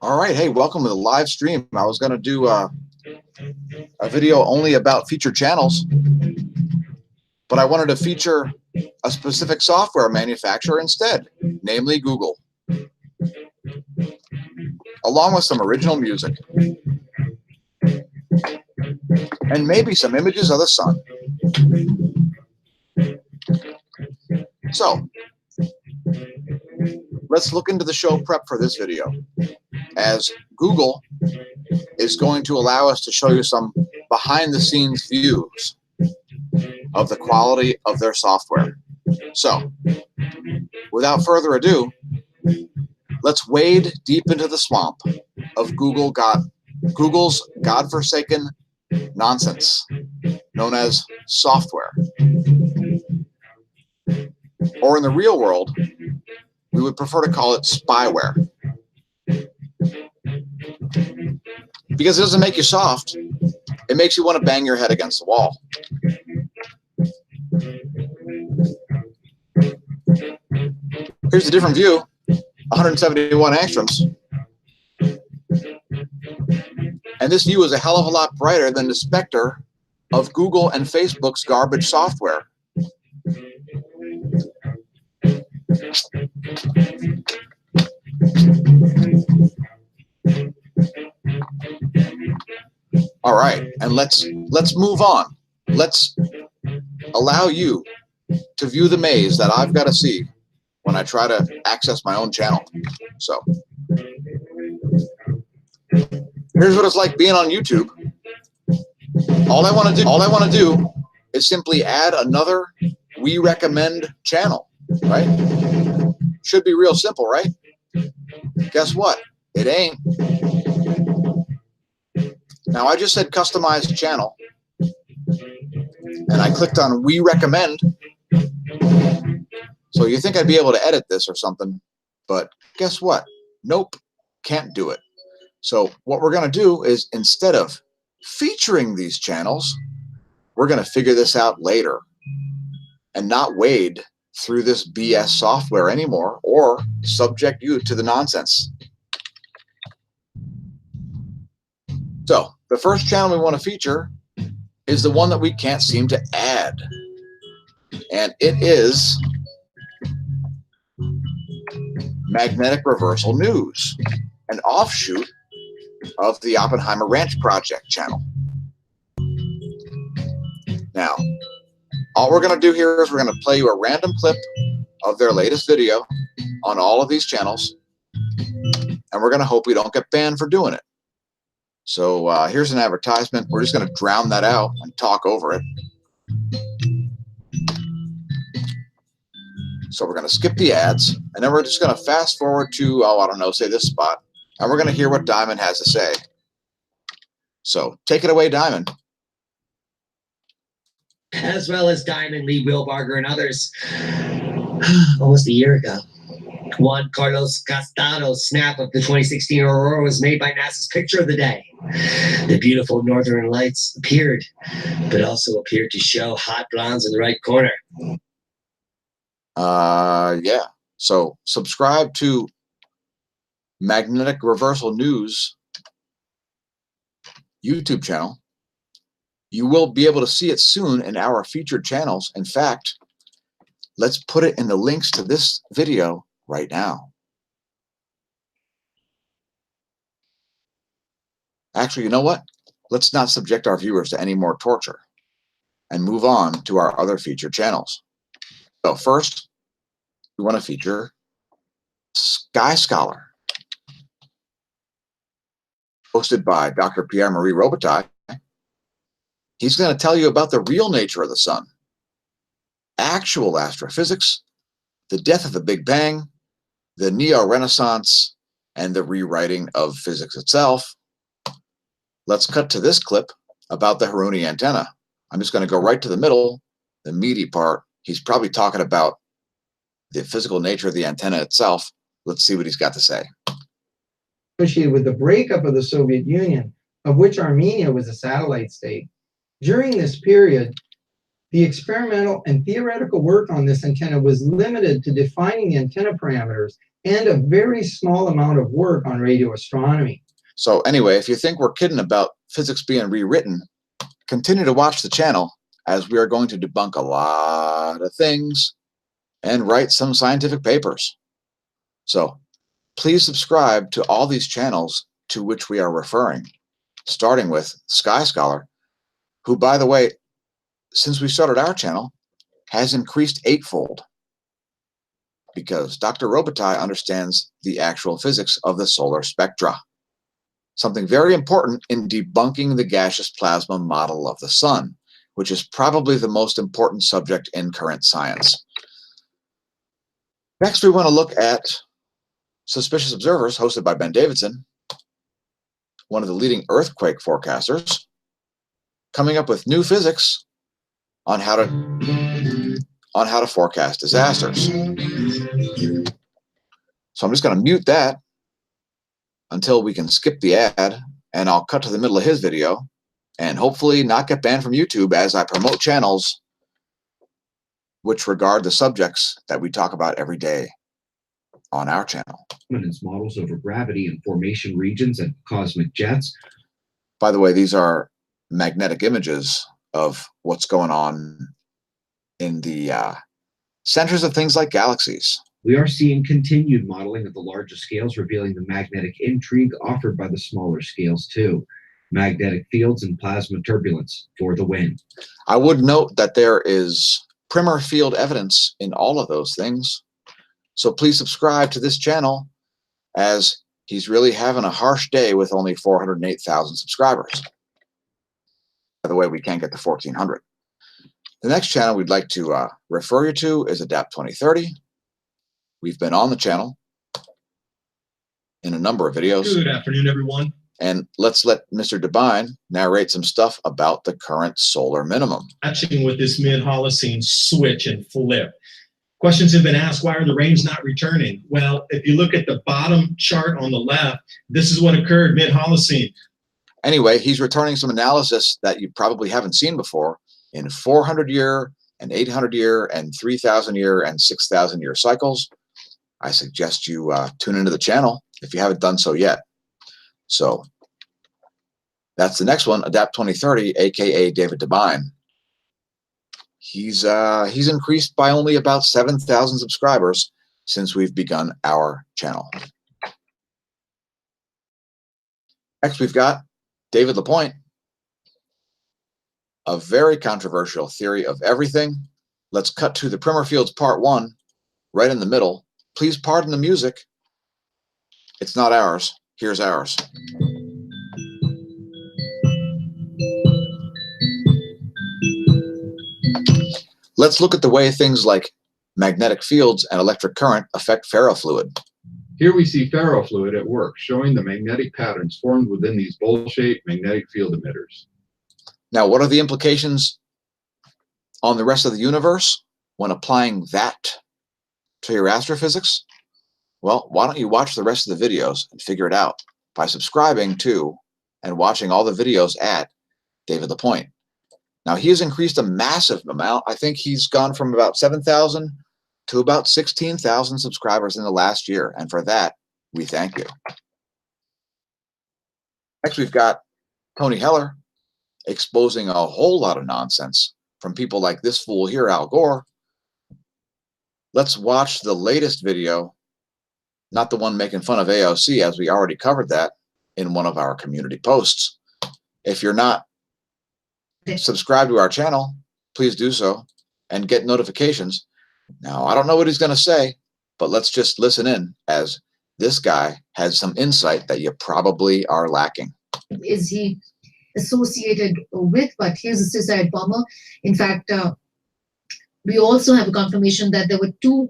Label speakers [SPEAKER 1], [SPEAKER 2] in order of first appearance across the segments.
[SPEAKER 1] All right, hey, welcome to the live stream. I was going to do a video only about featured channels, but I wanted to feature a specific software manufacturer instead, namely Google, along with some original music and maybe some images of the sun. So let's look into the show prep for this video, as Google is going to allow us to show you some behind-the-scenes views of the quality of their software. So, without further ado, let's wade deep into the swamp of Google's godforsaken nonsense, known as software. Or in the real world, we would prefer to call it spyware. Because it doesn't make you soft, it makes you want to bang your head against the wall. Here's a different view, 171 angstroms. And this view is a hell of a lot brighter than the specter of Google and Facebook's garbage software. All right, and let's move on. Let's allow you to view the maze that I've got to see when I try to access my own channel. So here's what it's like being on YouTube. All I want to do is simply add another We Recommend channel, right? Should be real simple, right? Guess what? It ain't. Now, I just said customize channel, and I clicked on We Recommend. So you think I'd be able to edit this or something, but guess what? Nope, can't do it. So what we're going to do is, instead of featuring these channels, we're going to figure this out later and not wade through this BS software anymore or subject you to the nonsense. So the first channel we want to feature is the one that we can't seem to add, and it is Magnetic Reversal News, an offshoot of the Oppenheimer Ranch Project channel. Now, all we're going to do here is we're going to play you a random clip of their latest video on all of these channels, and we're going to hope we don't get banned for doing it. So here's an advertisement. We're just going to drown that out and talk over it. So we're going to skip the ads, and then we're just going to fast forward to, I don't know, say this spot, and we're going to hear what Diamond has to say. So take it away, Diamond.
[SPEAKER 2] As well as Diamond, Lee Wilbarger, and others. Almost a year ago, Juan Carlos Castado's snap of the 2016 Aurora was made by NASA's Picture of the Day. The beautiful northern lights appeared, but also appeared to show hot blondes in the right corner.
[SPEAKER 1] Yeah. So subscribe to Magnetic Reversal News YouTube channel. You will be able to see it soon in our featured channels. In fact, let's put it in the links to this video right now. Actually, you know what? Let's not subject our viewers to any more torture and move on to our other featured channels. So first, we want to feature Sky Scholar, hosted by Dr. Pierre-Marie Robitaille. He's going to tell you about the real nature of the sun, actual astrophysics, the death of the Big Bang, the Neo-Renaissance, and the rewriting of physics itself. Let's cut to this clip about the Haruni antenna. I'm just going to go right to the middle, the meaty part. He's probably talking about the physical nature of the antenna itself. Let's see what he's got to say.
[SPEAKER 3] Associated with the breakup of the Soviet Union, of which Armenia was a satellite state. During this period, The experimental and theoretical work on this antenna was limited to defining the antenna parameters and a very small amount of work on radio astronomy.
[SPEAKER 1] So anyway, if you think we're kidding about physics being rewritten, continue to watch the channel, as we are going to debunk a lot of things and write some scientific papers. So please subscribe to all these channels to which we are referring, starting with Sky Scholar, who, by the way, since we started our channel, has increased 8-fold, because Dr. Robitaille understands the actual physics of the solar spectra, something very important in debunking the gaseous plasma model of the sun, which is probably the most important subject in current science. Next, we want to look at Suspicious Observers, hosted by Ben Davidson, one of the leading earthquake forecasters, coming up with new physics on how to forecast disasters. So I'm just going to mute that until we can skip the ad, and I'll cut to the middle of his video and hopefully not get banned from YouTube as I promote channels which regard the subjects that we talk about every day on our channel.
[SPEAKER 4] Models over gravity and formation regions and cosmic jets.
[SPEAKER 1] By the way, these are magnetic images of what's going on in the centers of things like galaxies.
[SPEAKER 4] We are seeing continued modeling at the larger scales, revealing the magnetic intrigue offered by the smaller scales too. Magnetic fields and plasma turbulence for the win.
[SPEAKER 1] I would note that there is primer field evidence in all of those things. So please subscribe to this channel, as he's really having a harsh day with only 408,000 subscribers. By the way, we can't get to 1,400. The next channel we'd like to refer you to is Adapt 2030. We've been on the channel in a number of videos.
[SPEAKER 5] Good afternoon, everyone.
[SPEAKER 1] And let's let Mr. Devine narrate some stuff about the current solar minimum.
[SPEAKER 5] Matching with this mid-Holocene switch and flip. Questions have been asked, why are the rains not returning? Well, if you look at the bottom chart on the left, this is what occurred mid-Holocene.
[SPEAKER 1] Anyway, he's returning some analysis that you probably haven't seen before in 400-year and 800-year and 3,000-year and 6,000-year cycles. I suggest you tune into the channel if you haven't done so yet. So that's the next one, Adapt 2030, aka David Devine. He's increased by only about 7,000 subscribers since we've begun our channel. Next, we've got David Lapointe, a very controversial theory of everything. Let's cut to the Primer Fields Part 1, right in the middle. Please pardon the music. It's not ours. Here's ours. Let's look at the way things like magnetic fields and electric current affect ferrofluid.
[SPEAKER 6] Here we see ferrofluid at work, showing the magnetic patterns formed within these bowl-shaped magnetic field emitters.
[SPEAKER 1] Now, what are the implications on the rest of the universe when applying that to your astrophysics? Well, why don't you watch the rest of the videos and figure it out by subscribing to and watching all the videos at David Lapointe. Now, he has increased a massive amount. I think he's gone from about 7,000 to about 16,000 subscribers in the last year. And for that, we thank you. Next, we've got Tony Heller exposing a whole lot of nonsense from people like this fool here, Al Gore. Let's watch the latest video, not the one making fun of AOC, as we already covered that in one of our community posts. If you're not subscribed to our channel, please do so and get notifications. Now, I don't know what he's going to say, but let's just listen in, as this guy has some insight that you probably are lacking.
[SPEAKER 7] Is he associated with, but he's a suicide bomber. In fact, we also have a confirmation that there were 2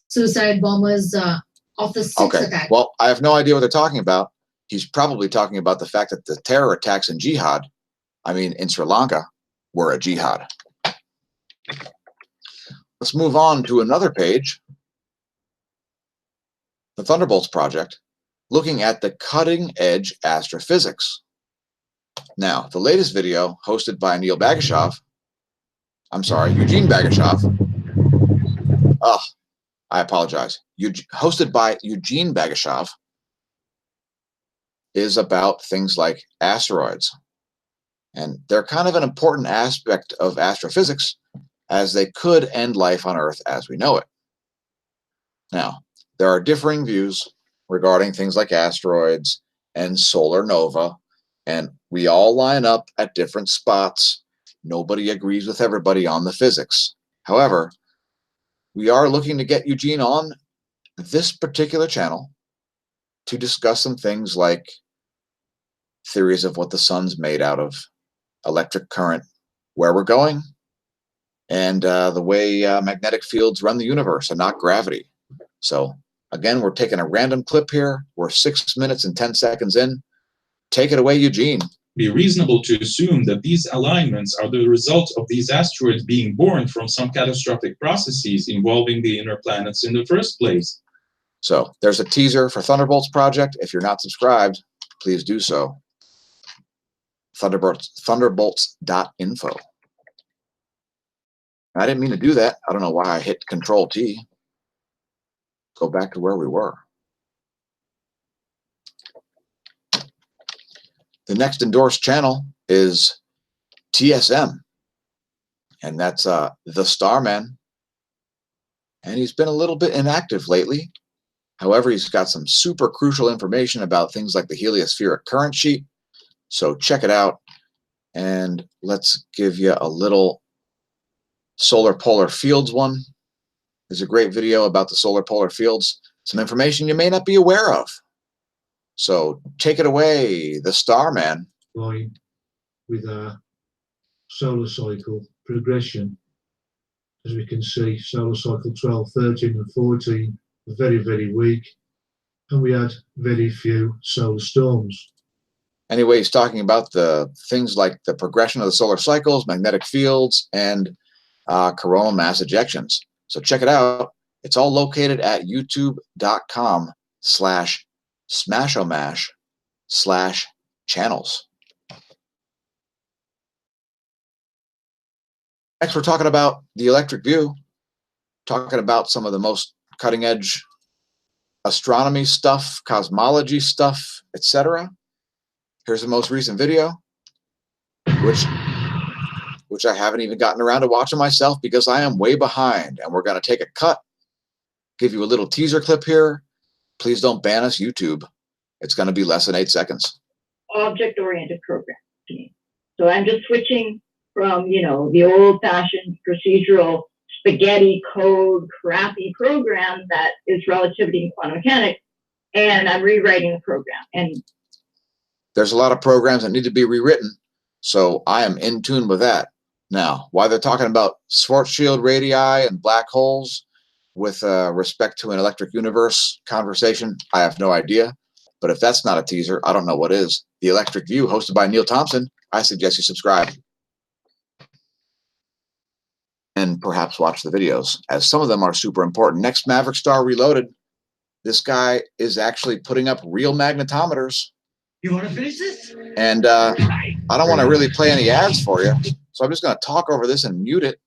[SPEAKER 7] suicide bombers of the 6th attack.
[SPEAKER 1] Well, I have no idea what they're talking about. He's probably talking about the fact that the terror attacks in jihad, I mean in Sri Lanka, were a jihad. Let's move on to another page. The Thunderbolts Project, looking at the cutting-edge astrophysics. Now, the latest video, hosted by Neil Bagashov, I'm sorry, Eugene Bagashov. Oh, I apologize. Hosted by Eugene Bagashov, is about things like asteroids. And they're kind of an important aspect of astrophysics, as they could end life on Earth as we know it. Now, there are differing views regarding things like asteroids and solar nova, and we all line up at different spots. Nobody agrees with everybody on the physics. However, we are looking to get Eugene on this particular channel to discuss some things like theories of what the sun's made out of, electric current, where we're going, and the way magnetic fields run the universe and not gravity. So again, we're taking a random clip here. We're 6 minutes and 10 seconds in. Take it away, Eugene.
[SPEAKER 8] Be reasonable to assume that these alignments are the result of these asteroids being born from some catastrophic processes involving the inner planets in the first place.
[SPEAKER 1] So there's a teaser for Thunderbolts project. If you're not subscribed, please do so. Thunderbolts.info. I didn't mean to do that. I don't know why I hit Control T. Go back to where we were. The next endorsed channel is TSM, and that's the Starman. And he's been a little bit inactive lately. However, he's got some super crucial information about things like the heliospheric current sheet. So check it out, and let's give you a little solar polar fields one. There's a great video about the solar polar fields, some information you may not be aware of. So take it away, the Starman.
[SPEAKER 9] Line with our solar cycle progression. As we can see, solar cycle 12, 13 and 14 were very, very weak, and we had very few solar storms.
[SPEAKER 1] Anyway, he's talking about the things like the progression of the solar cycles, magnetic fields, and coronal mass ejections. So check it out. It's all located at youtube.com/smashomash/channels. Next, we're talking about the electric view, talking about some of the most cutting edge astronomy stuff, cosmology stuff, etc. Here's the most recent video, which I haven't even gotten around to watching myself because I am way behind. And we're going to take a cut, give you a little teaser clip here. Please don't ban us, YouTube. It's going to be less than 8 seconds.
[SPEAKER 10] Object-oriented programming. So I'm just switching from, the old-fashioned procedural spaghetti code, crappy program that is relativity and quantum mechanics, and I'm rewriting the program. And
[SPEAKER 1] there's a lot of programs that need to be rewritten, so I am in tune with that. Now, why they're talking about Schwarzschild radii and black holes with respect to an electric universe conversation, I have no idea. But if that's not a teaser, I don't know what is. The Electric View, hosted by Neil Thompson. I suggest you subscribe. And perhaps watch the videos, as some of them are super important. Next, Maverick Star Reloaded. This guy is actually putting up real magnetometers.
[SPEAKER 2] You want to finish this?
[SPEAKER 1] And I don't want to really play any ads for you, so I'm just going to talk over this and mute it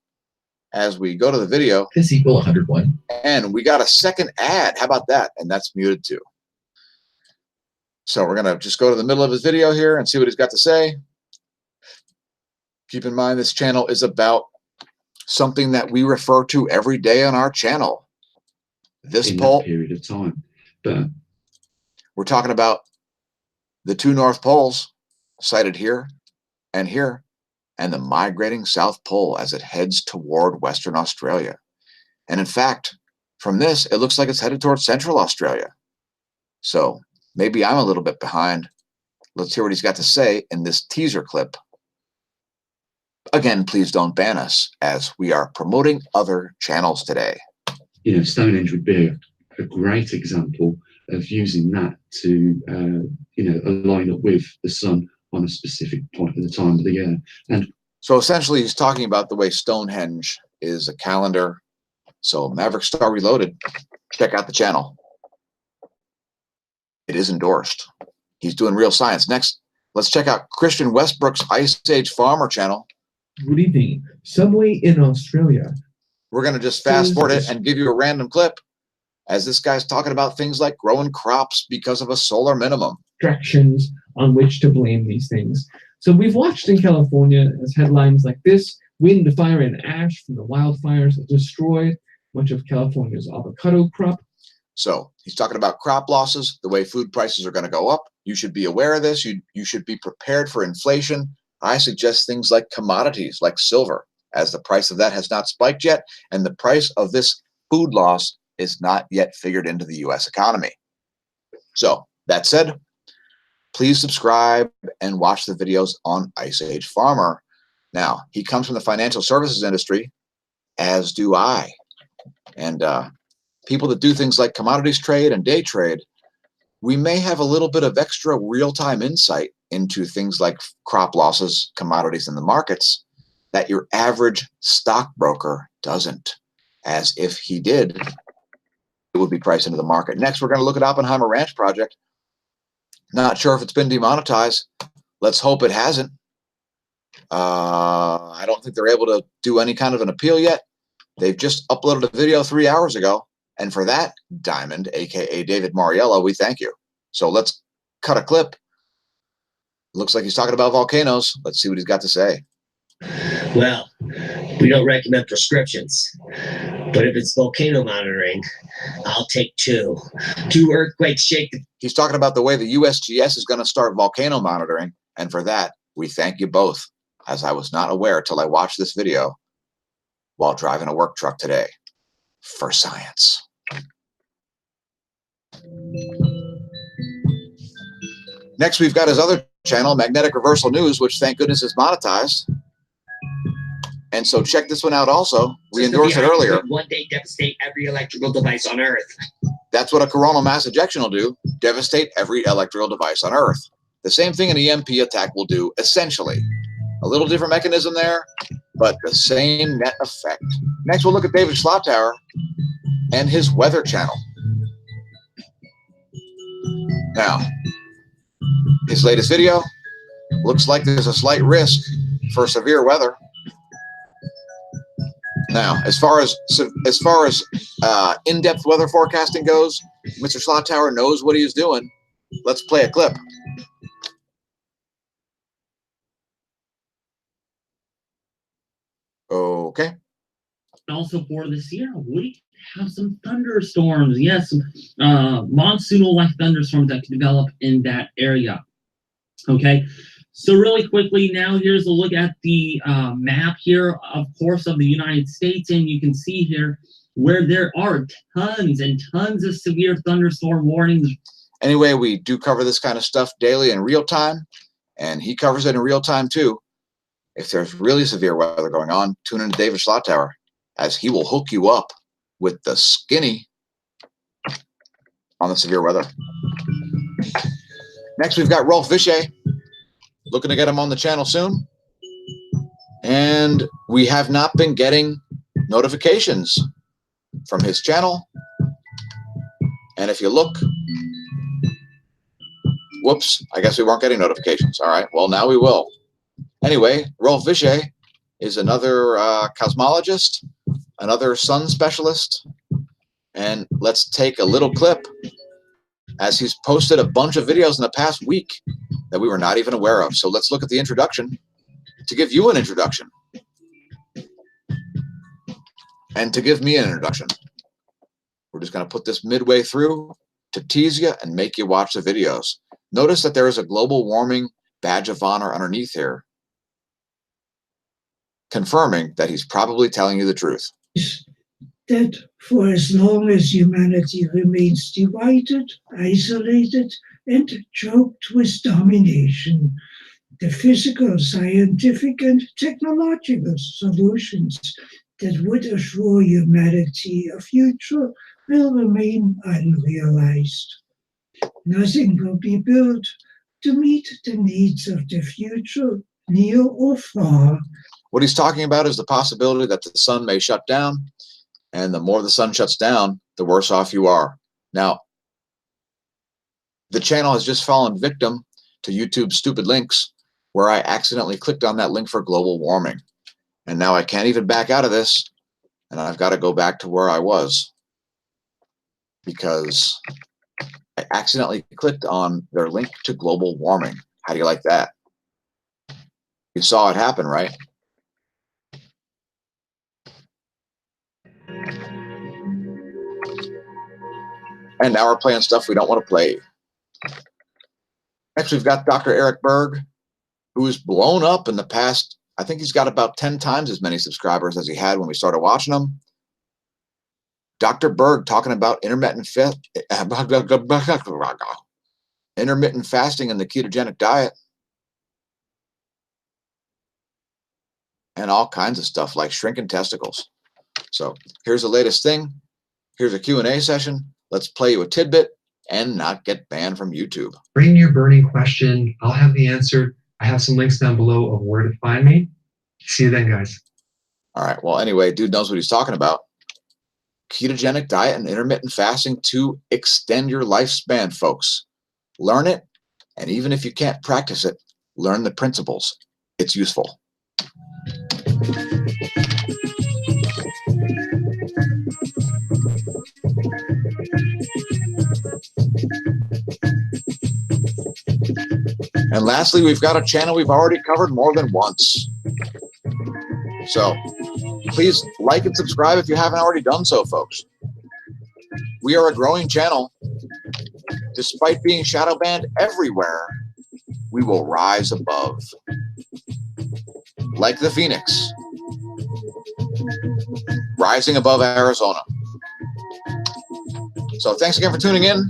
[SPEAKER 1] as we go to the video.
[SPEAKER 11] This equal 101.
[SPEAKER 1] And we got a second ad. How about that? And that's muted too. So we're going to just go to the middle of his video here and see what he's got to say. Keep in mind, this channel is about something that we refer to every day on our channel. This pole
[SPEAKER 4] period of time. But
[SPEAKER 1] we're talking about the two North Poles sighted here, and the migrating South Pole as it heads toward Western Australia. And in fact, from this, it looks like it's headed towards Central Australia. So maybe I'm a little bit behind. Let's hear what he's got to say in this teaser clip. Again, please don't ban us, as we are promoting other channels today.
[SPEAKER 4] Stonehenge would be a great example of using that to, align up with the sun on a specific point at the time of the year. And
[SPEAKER 1] so essentially, he's talking about the way Stonehenge is a calendar. So Maverick Star Reloaded, check out the channel. It is endorsed. He's doing real science. Next, let's check out Christian Westbrook's Ice Age Farmer channel.
[SPEAKER 11] Good evening. Subway in Australia.
[SPEAKER 1] We're going to just fast forward it and give you a random clip as this guy's talking about things like growing crops because of a solar minimum.
[SPEAKER 11] Distractions on which to blame these things. So we've watched in California as headlines like this: wind, fire, and ash from the wildfires have destroyed much of California's avocado crop.
[SPEAKER 1] So he's talking about crop losses, the way food prices are going to go up. You should be aware of this. You should be prepared for inflation. I suggest things like commodities, like silver, as the price of that has not spiked yet, and the price of this food loss is not yet figured into the U.S. economy. So that said, please subscribe and watch the videos on Ice Age Farmer. Now, he comes from the financial services industry, as do I. And people that do things like commodities trade and day trade, we may have a little bit of extra real-time insight into things like crop losses, commodities in the markets that your average stockbroker doesn't. As if he did, it would be priced into the market. Next, we're going to look at Oppenheimer Ranch project. Not sure if it's been demonetized. Let's hope it hasn't. I don't think they're able to do any kind of an appeal yet. They've just uploaded a video 3 hours ago. And for that, Diamond, aka David Mariello, we thank you. So let's cut a clip. Looks like he's talking about volcanoes. Let's see what he's got to say.
[SPEAKER 2] Well, we don't recommend prescriptions, but if it's volcano monitoring, I'll take two. Two earthquakes shake.
[SPEAKER 1] He's talking about the way the USGS is going to start volcano monitoring. And for that, we thank you both, as I was not aware till I watched this video while driving a work truck today for science. Next, we've got his other channel, Magnetic Reversal News, which thank goodness is monetized. And so check this one out also. We endorsed it earlier.
[SPEAKER 2] One day devastate every electrical device on Earth.
[SPEAKER 1] That's what a coronal mass ejection will do. Devastate every electrical device on Earth. The same thing an EMP attack will do, essentially. A little different mechanism there, but the same net effect. Next, we'll look at David Schlottower and his weather channel. Now, his latest video looks like there's a slight risk for severe weather. Now, as far as in-depth weather forecasting goes, Mr. Schlottower knows what he's doing. Let's play a clip. Okay.
[SPEAKER 12] Also for this year, we have some thunderstorms. Yes, monsoonal-like thunderstorms that can develop in that area. Okay, so really quickly now, here's a look at the map here, of course, of the United States, and you can see here where there are tons and tons of severe thunderstorm warnings.
[SPEAKER 1] Anyway, we do cover this kind of stuff daily in real time, and he covers it in real time too. If there's really severe weather going on, tune in to David Schlottower, as he will hook you up with the skinny on the severe weather. Next, we've got Rolf Vishay. Looking to get him on the channel soon. And we have not been getting notifications from his channel. And if you look, whoops, I guess we weren't getting notifications. All right, well, now we will. Anyway, Rolf Vishay is another cosmologist, another sun specialist. And let's take a little clip as he's posted a bunch of videos in the past week that we were not even aware of. So let's look at the introduction to give you an introduction. And to give me an introduction. We're just going to put this midway through to tease you and make you watch the videos. Notice that there is a global warming badge of honor underneath here, confirming that he's probably telling you the truth.
[SPEAKER 13] That for as long as humanity remains divided, isolated, and choked with domination, the physical, scientific, and technological solutions that would assure humanity a future will remain unrealized. Nothing will be built to meet the needs of the future, near or far.
[SPEAKER 1] What he's talking about is the possibility that the sun may shut down, and the more the sun shuts down, the worse off you are. Now, the channel has just fallen victim to YouTube's stupid links, where I accidentally clicked on that link for global warming. And now I can't even back out of this. And I've got to go back to where I was because I accidentally clicked on their link to global warming. How do you like that? You saw it happen, right? And now we're playing stuff we don't want to play. Next, we've got Dr. Eric Berg, who has blown up in the past. I think he's got about 10 times as many subscribers as he had when we started watching him. Dr. Berg talking about intermittent fasting and the ketogenic diet. And all kinds of stuff like shrinking testicles. So here's the latest thing. Here's a Q&A session. Let's play you a tidbit and not get banned from YouTube.
[SPEAKER 14] Bring your burning question. I'll have the answer. I have some links down below of where to find me. See you then, guys.
[SPEAKER 1] All right. Well, anyway, dude knows what he's talking about. Ketogenic diet and intermittent fasting to extend your lifespan, folks. Learn it. And even if you can't practice it, learn the principles. It's useful. And lastly, we've got a channel we've already covered more than once. So please like and subscribe if you haven't already done so, folks. We are a growing channel. Despite being shadow banned everywhere, we will rise above. Like the Phoenix, rising above Arizona. So thanks again for tuning in.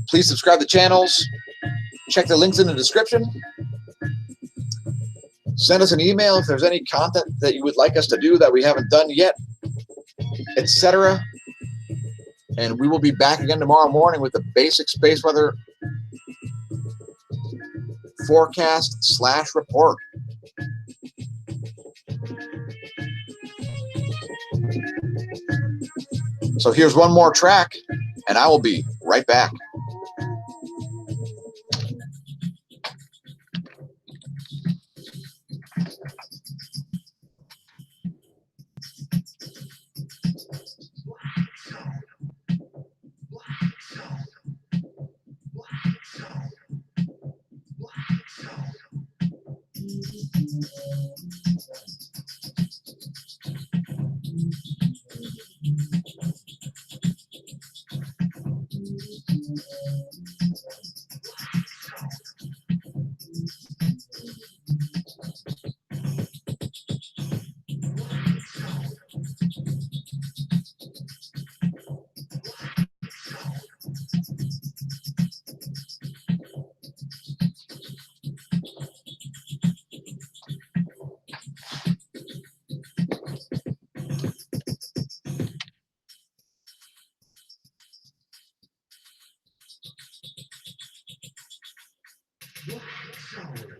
[SPEAKER 1] Please subscribe to channels. Check the links in the description. Send us an email if there's any content that you would like us to do that we haven't done yet, etc. And we will be back again tomorrow morning with the basic space weather forecast / report. So here's one more track, and I will be right back.
[SPEAKER 13] Black Zone.